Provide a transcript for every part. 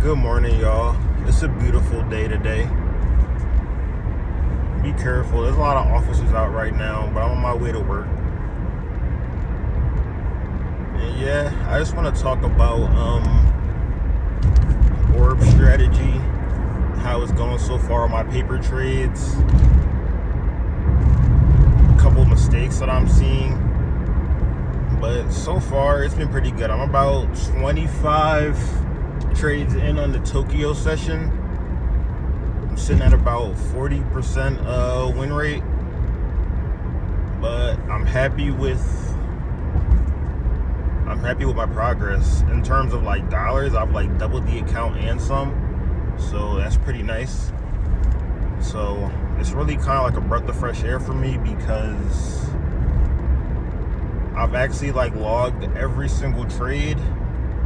Good morning, y'all. It's a beautiful day today. Be careful. There's a lot of officers out right now, but I'm on my way to work. And yeah, I just want to talk about orb strategy, how it's going so far on my paper trades, a couple of mistakes that I'm seeing. But so far, it's been pretty good. I'm about 25 trades in on the Tokyo session. I'm sitting at about 40% win rate, but I'm happy with my progress. In terms of like dollars, I've like doubled the account and some, so that's pretty nice. So it's really kind of like a breath of fresh air for me, because I've actually like logged every single trade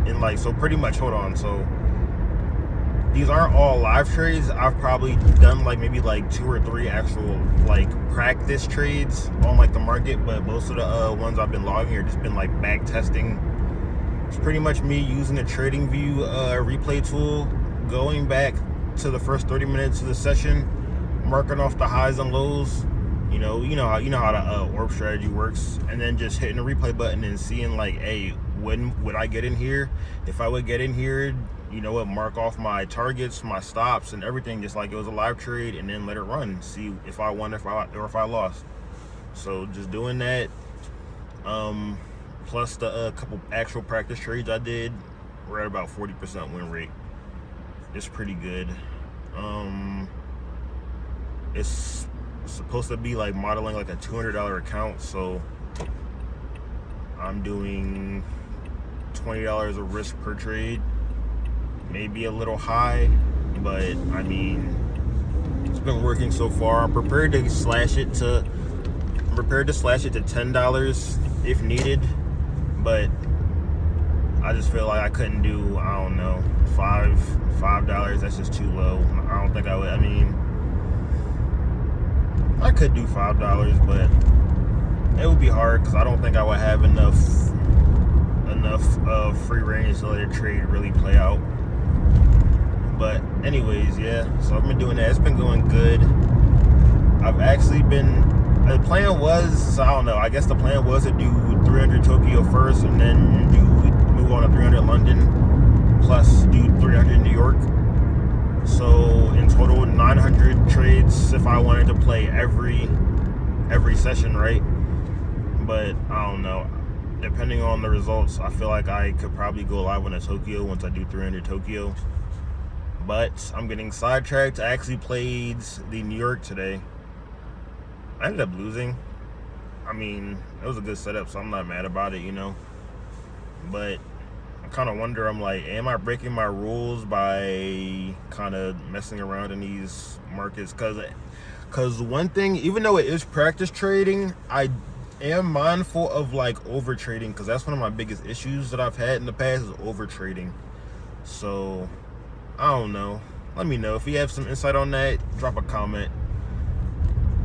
in like, so pretty much, hold on, so these aren't all live trades. I've probably done like maybe like 2 or 3 actual like practice trades on like the market, but most of the ones I've been logging are just been like back testing. It's pretty much me using the TradingView replay tool, going back to the first 30 minutes of the session, marking off the highs and lows. You know how the orb strategy works, and then just hitting the replay button and seeing like, hey, when would I get in here? If I would get in here, you know what, mark off my targets, my stops, and everything, just like it was a live trade, and then let it run. See if I won, or if I lost. So just doing that, plus the couple actual practice trades I did, we're at about 40% win rate. It's pretty good. It's supposed to be like modeling like a $200 account, so I'm doing $20 of risk per trade. Maybe a little high, but I mean, it's been working so far. I'm prepared to slash it to $10 if needed, but I just feel like I couldn't do, I don't know, $5. That's just too low. I don't think I would. I mean, I could do $5, but it would be hard, because I don't think I would have enough free range to let a trade really play out. But anyways, yeah, so I've been doing that. It's been going good. I've actually been, the plan was, so I don't know, I guess the plan was to do 300 Tokyo first, and then move on to 300 London, plus do 300 New York. So in total, 900 trades if I wanted to play every session, right? But I don't know. Depending on the results, I feel like I could probably go live on a Tokyo once I do 300 Tokyo. But I'm getting sidetracked. I actually played the New York today. I ended up losing. I mean, it was a good setup, so I'm not mad about it, But I kind of wonder, I'm like, am I breaking my rules by kind of messing around in these markets? Because one thing, even though it is practice trading, I am mindful of like over trading, because that's one of my biggest issues that I've had in the past, is over trading. So I don't know. Let me know if you have some insight on that. Drop a comment.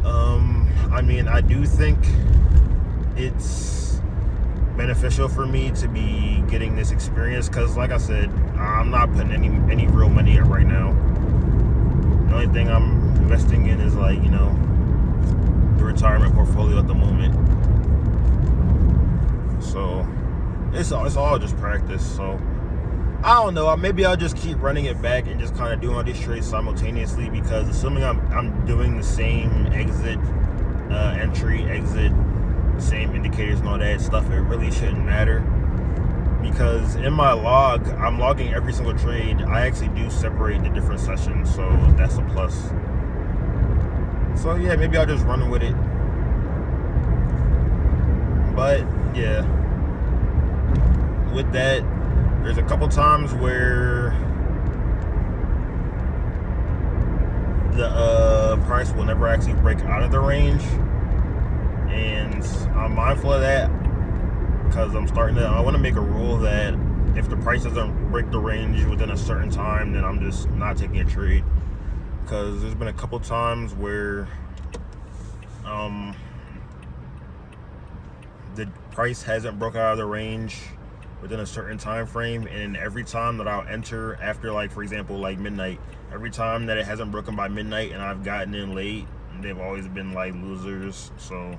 I mean, I do think it's beneficial for me to be getting this experience, because like I said, I'm not putting any real money in right now. The only thing I'm investing in is like, the retirement portfolio at the moment. So it's all just practice. So I don't know, maybe I'll just keep running it back and just kind of doing all these trades simultaneously, because assuming I'm doing the same exit, entry, exit, same indicators and all that stuff, it really shouldn't matter. Because in my log, I'm logging every single trade. I actually do separate the different sessions, so that's a plus. So yeah, maybe I'll just run with it. But yeah, with that, there's a couple times where the price will never actually break out of the range, and I'm mindful of that, because I want to make a rule that if the price doesn't break the range within a certain time, then I'm just not taking a trade. Because there's been a couple times where the price hasn't broke out of the range within a certain time frame, and every time that I'll enter after, like, for example, like midnight, every time that it hasn't broken by midnight and I've gotten in late, they've always been like losers. So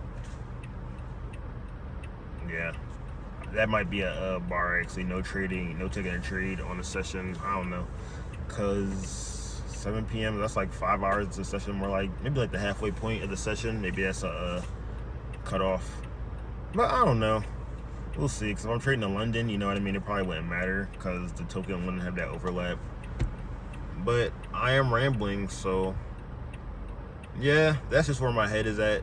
yeah, that might be a bar actually. No trading, no taking a trade on a session. I don't know, because 7 p.m. that's like 5 hours of the session. More like maybe like the halfway point of the session. Maybe that's a cutoff. But I don't know. We'll see. Because if I'm trading in London, you know what I mean, it probably wouldn't matter because the token wouldn't have that overlap. But I am rambling, so yeah, that's just where my head is at.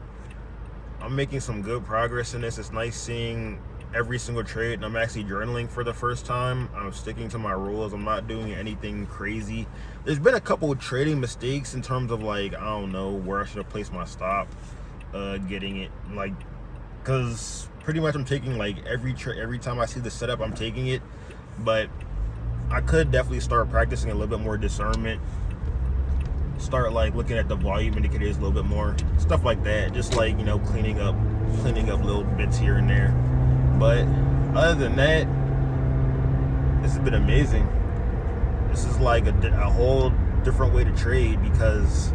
I'm making some good progress in this. It's nice seeing every single trade, and I'm actually journaling for the first time. I'm sticking to my rules. I'm not doing anything crazy. There's been a couple of trading mistakes in terms of, like, I don't know where I should have placed my stop, getting it, like, because pretty much I'm taking like every time I see the setup, I'm taking it. But I could definitely start practicing a little bit more discernment, start like looking at the volume indicators a little bit more, stuff like that, just like, you know, cleaning up little bits here and there. But other than that, this has been amazing. This is like a whole different way to trade, because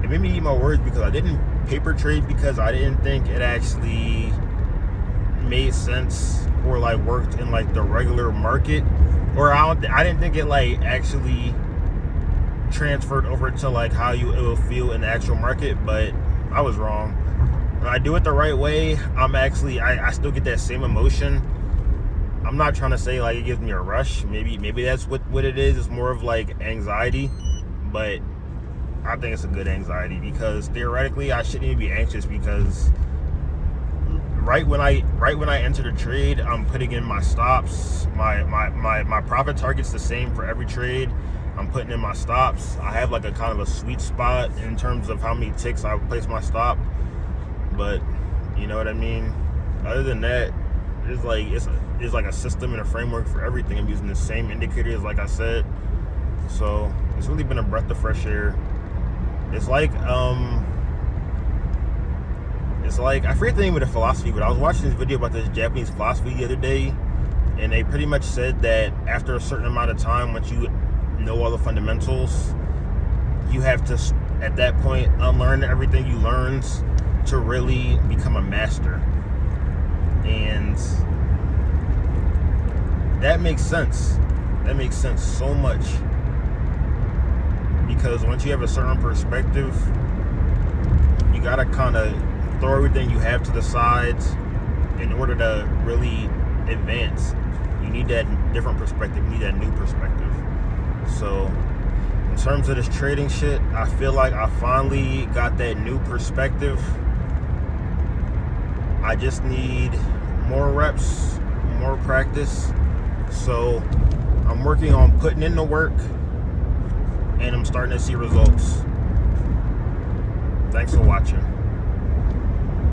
it made me eat my words, because I didn't paper trade because I didn't think it actually made sense or like worked in like the regular market, or I didn't think it like actually transferred over to like how it will feel in the actual market. But I was wrong. When I do it the right way, I still get that same emotion. I'm not trying to say like it gives me a rush. Maybe that's what it is. It's more of like anxiety, but I think it's a good anxiety, because theoretically I shouldn't even be anxious, because right when I enter the trade, I'm putting in my stops. My profit target's the same for every trade. I'm putting in my stops. I have like a kind of a sweet spot in terms of how many ticks I place my stop. But you know what I mean? Other than that, it's like a system and a framework for everything. I'm using the same indicators, like I said. So it's really been a breath of fresh air. It's like I forget the name of the philosophy, but I was watching this video about this Japanese philosophy the other day, and they pretty much said that after a certain amount of time, once you know all the fundamentals, you have to, at that point, unlearn everything you learned to really become a master. And that makes sense. That makes sense so much. Because once you have a certain perspective, you gotta kind of throw everything you have to the sides in order to really advance. You need that different perspective. You need that new perspective. So in terms of this trading shit, I feel like I finally got that new perspective. I just need more reps, more practice. So I'm working on putting in the work, and I'm starting to see results. Thanks for watching.